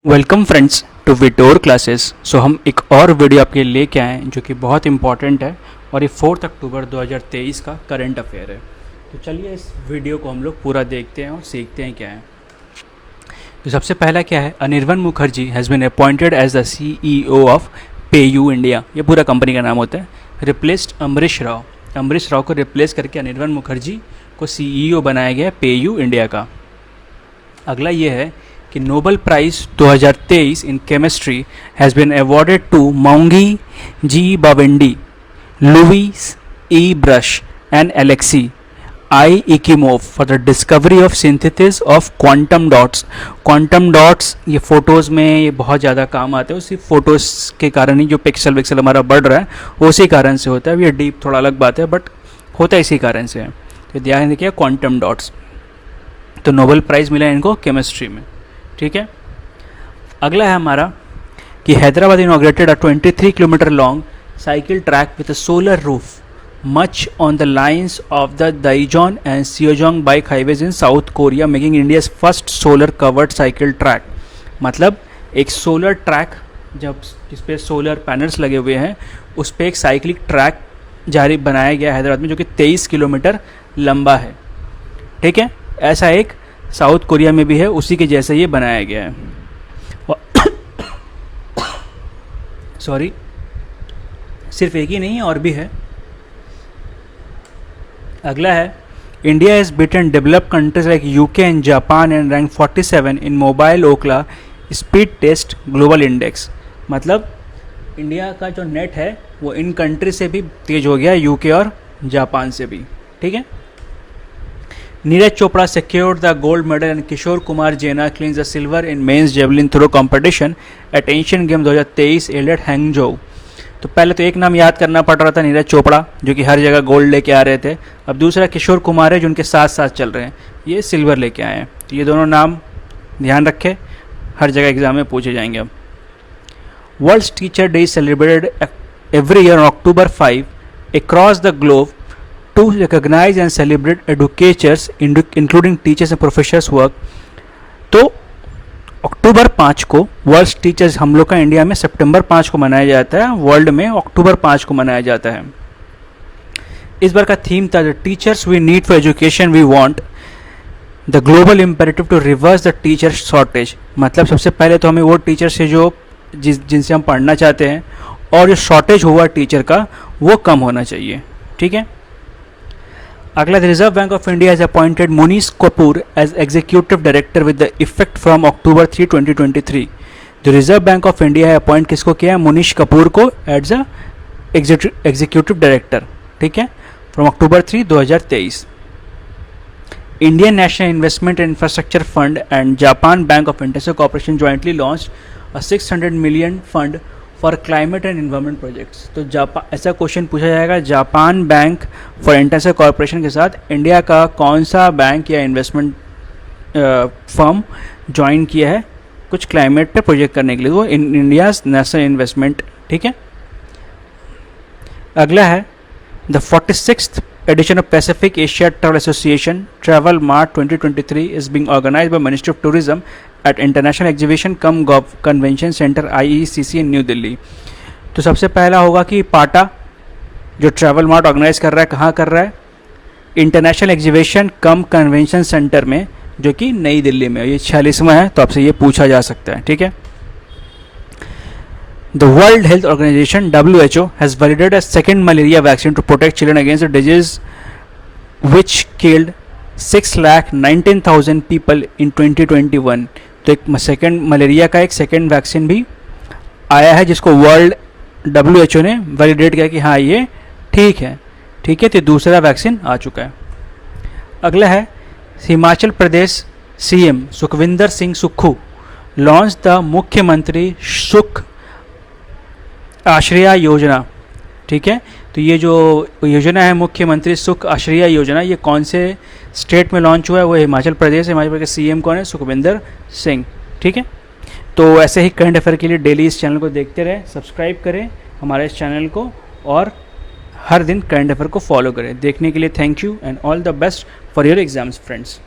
Welcome friends to विटोर classes. हम एक और वीडियो आपके लिए लेके आए हैं जो कि बहुत इंपॉर्टेंट है और ये 4 अक्टूबर 2023 का करंट अफेयर है। तो चलिए इस वीडियो को हम लोग पूरा देखते हैं और सीखते हैं क्या है। तो सबसे पहला क्या है, Anirban Mukherjee has been appointed as the CEO of PayU India. ये पूरा कंपनी का नाम होता है। रिप्लेस्ड अमरीश राव। अमरीश राव को रिप्लेस करके अनिर्वन मुखर्जी को CEO बनाया गया पेयू इंडिया का। अगला ये है कि Nobel prize 2023 in chemistry has been awarded to Moungi G Bawendi, Louis E Brus and Alexei I Ekimov for the discovery of synthesis of quantum dots. Quantum dots ये फोटोज़ में ये बहुत ज़्यादा काम आते हैं। उसी फोटोज़ के कारण ही जो पिक्सल हमारा बढ़ रहा है उसी कारण से होता है। ये डीप थोड़ा अलग बात है बट होता है इसी कारण से है। तो ध्यान रखिए क्वांटम डॉट्स। तो नोबेल प्राइज़ मिला इनको केमिस्ट्री में, ठीक है। अगला है हमारा कि Hyderabad inaugurated a 23 kilometre long cycle track with a solar roof much on the lines of the Daejeon and Sejong bike highways in South Korea, making India's first solar covered cycle track. मतलब एक solar track जब जिस पे solar panels लगे हुए हैं उस पर एक साइकिलिंग ट्रैक जारी बनाया गया हैदराबाद में जो कि 23 किलोमीटर लंबा है, ठीक है। ऐसा एक साउथ कोरिया में भी है, उसी के जैसे ये बनाया गया है। सॉरी, सिर्फ एक ही नहीं और भी है। अगला है India has beaten developed countries like UK and Japan and rank 47 in mobile Ookla speed test global index. मतलब इंडिया का जो नेट है वो इन कंट्री से भी तेज हो गया, यूके और जापान से भी, ठीक है। Neeraj Chopra secured the gold medal and Kishore Kumar Jena cleans the silver in men's javelin throw competition at Asian Games 2023 held at Hangzhou। तो पहले तो एक नाम याद करना पड़ रहा था, नीरज चोपड़ा जो कि हर जगह गोल्ड लेके आ रहे थे। अब दूसरा किशोर कुमार है जो उनके साथ साथ चल रहे हैं, ये सिल्वर लेके आए हैं। तो ये दोनों नाम ध्यान रखें, हर जगह एग्जाम में पूछे जाएंगे। अब world teacher day celebrated every year on October 5 across the globe to recognize and celebrate educators including teachers and professors work। तो अक्टूबर 5 को वर्ल्ड टीचर्स हम लोग का इंडिया में सितंबर 5 को मनाया जाता है, वर्ल्ड में अक्टूबर 5 को मनाया जाता है। इस बार का थीम था the teachers we need for education we want, the global imperative to reverse the teacher shortage. मतलब सबसे पहले तो हमें वो टीचर से जो जिनसे हम पढ़ना चाहते हैं और जो शॉर्टेज हुआ टीचर का वो कम होना चाहिए, ठीक है। अगला, the Reserve Bank of India has appointed Munish Kapoor as executive director with the effect from October 3, 2023। जो रिजर्व बैंक ऑफ इंडिया है अपॉइंट किसको किया है, मुनीश कपूर को एज अ एग्जीक्यूटिव डायरेक्टर, ठीक है, from October 3, 2023। Indian national investment and infrastructure fund and Japan bank of international corporation jointly launch a 600 million fund for climate and environment projects. तो ऐसा question पूछा जाएगा, Japan bank for international corporation के साथ India का कौन सा bank या इन्वेस्टमेंट फर्म ज्वाइन किया है कुछ क्लाइमेट पे प्रोजेक्ट करने के लिए, वो इंडियाज नेशनल इन्वेस्टमेंट, ठीक है। अगला है the 46th edition of Pacific Asia Travel Association Travel Mart 2023 is being organized by Ministry of Tourism at International Exhibition cum Convention Center IECC in new Delhi. तो सबसे पहला होगा कि पाटा जो ट्रैवल मार्ट ऑर्गेनाइज कर रहा है, कहाँ कर रहा है, इंटरनेशनल एग्जीबिशन कम कन्वेंशन सेंटर में जो कि नई दिल्ली में। ये 46वां है तो आपसे ये पूछा जा सकता है, ठीक है। The World Health Organization WHO has validated a second malaria vaccine to protect children against the disease which killed 6,19,000 people in 2021। तो एक सेकेंड मलेरिया का एक सेकेंड वैक्सीन भी आया है जिसको वर्ल्ड WHO ने वैलिडेट किया कि हाँ ये ठीक है, ठीक है। तो दूसरा वैक्सीन आ चुका है। अगला है Himachal Pradesh CM Sukhvinder Singh Sukhu launch the Mukhyamantri Sukh आश्रय योजना, ठीक है। तो ये जो योजना है मुख्यमंत्री सुख आश्रय योजना, ये कौन से स्टेट में लॉन्च हुआ है, वो हिमाचल प्रदेश। हिमाचल प्रदेश के CM कौन है, सुखविंदर सिंह, ठीक है। तो ऐसे ही करंट अफेयर के लिए डेली इस चैनल को देखते रहें, सब्सक्राइब करें हमारे इस चैनल को और हर दिन करंट अफेयर को फॉलो करें। देखने के लिए thank you and all the best for your exams friends.